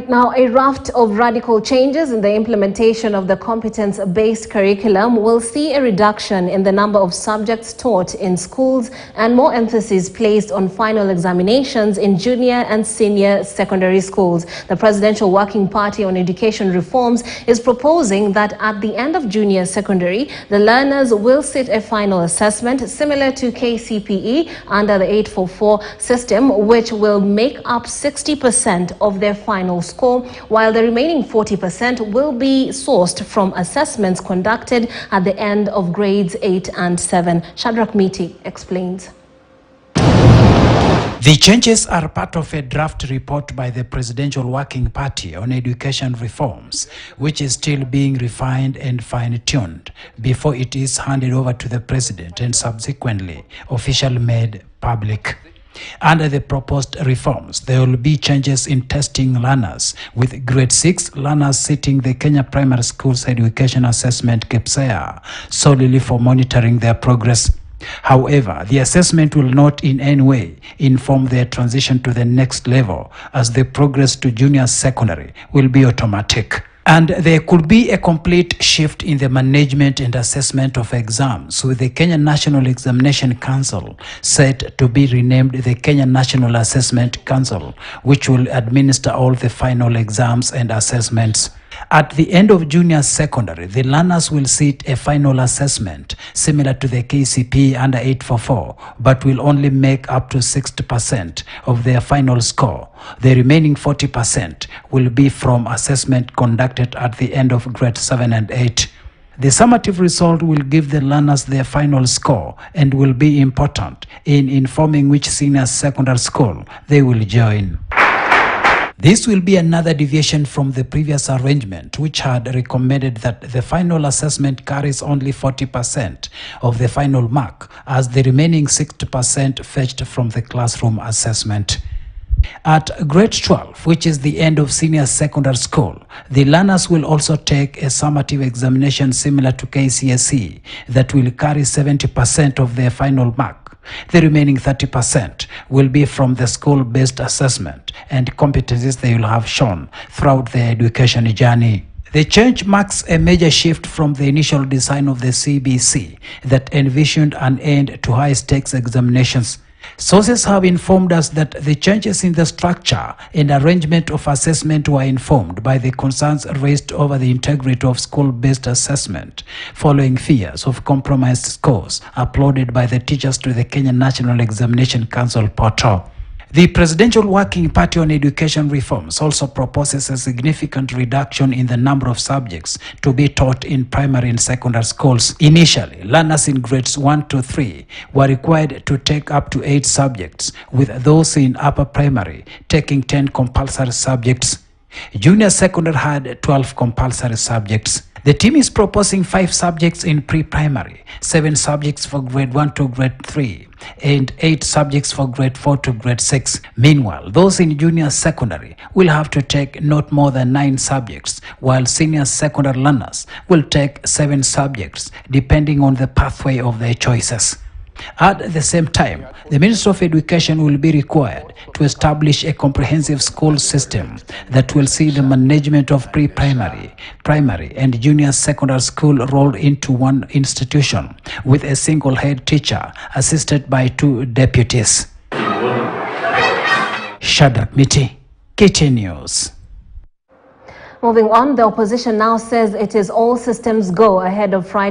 Now, a raft of radical changes in the implementation of the competence-based curriculum will see a reduction in the number of subjects taught in schools and more emphasis placed on final examinations in junior and senior secondary schools. The Presidential Working Party on Education Reforms is proposing that at the end of junior secondary, the learners will sit a final assessment similar to KCPE under the 844 system, which will make up 60% of their final score, while the remaining 40% will be sourced from assessments conducted at the end of grades 8 and 7. Shadrach Miti explains. The changes are part of a draft report by the Presidential Working Party on Education Reforms, which is still being refined and fine-tuned before it is handed over to the President and subsequently officially made public. Under the proposed reforms, there will be changes in testing learners, with grade 6 learners sitting the Kenya Primary Schools Education Assessment KPSEA solely for monitoring their progress. However, the assessment will not in any way inform their transition to the next level, as the progress to junior secondary will be automatic. And there could be a complete shift in the management and assessment of exams, with the Kenya National Examination Council set to be renamed the Kenya National Assessment Council, which will administer all the final exams and assessments. At the end of junior secondary, the learners will sit a final assessment similar to the KCPE under 844, but will only make up to 60% of their final score. The remaining 40% will be from assessment conducted at the end of grade 7 and 8. The summative result will give the learners their final score and will be important in informing which senior secondary school they will join. This will be another deviation from the previous arrangement, which had recommended that the final assessment carries only 40% of the final mark, as the remaining 60% fetched from the classroom assessment. At grade 12, which is the end of senior secondary school, the learners will also take a summative examination similar to KCSE that will carry 70% of their final mark. The remaining 30% will be from the school-based assessment and competencies they will have shown throughout their education journey. The change marks a major shift from the initial design of the CBC that envisioned an end to high-stakes examinations. Sources have informed us that the changes in the structure and arrangement of assessment were informed by the concerns raised over the integrity of school-based assessment, following fears of compromised scores uploaded by the teachers to the Kenya National Examination Council portal. The Presidential Working Party on Education Reforms also proposes a significant reduction in the number of subjects to be taught in primary and secondary schools. Initially, learners in grades 1 to 3 were required to take up to 8 subjects, with those in upper primary taking 10 compulsory subjects. Junior secondary had 12 compulsory subjects. The team is proposing 5 subjects in pre-primary, 7 subjects for grade 1 to grade 3, and 8 subjects for grade 4 to grade 6. Meanwhile, those in junior secondary will have to take not more than 9 subjects, while senior secondary learners will take 7 subjects, depending on the pathway of their choices. At the same time, the Minister of Education will be required to establish a comprehensive school system that will see the management of pre-primary, primary, and junior secondary school rolled into one institution with a single head teacher assisted by 2 deputies. Shadrach Miti, KT News. Moving on, the opposition now says it is all systems go ahead of Friday.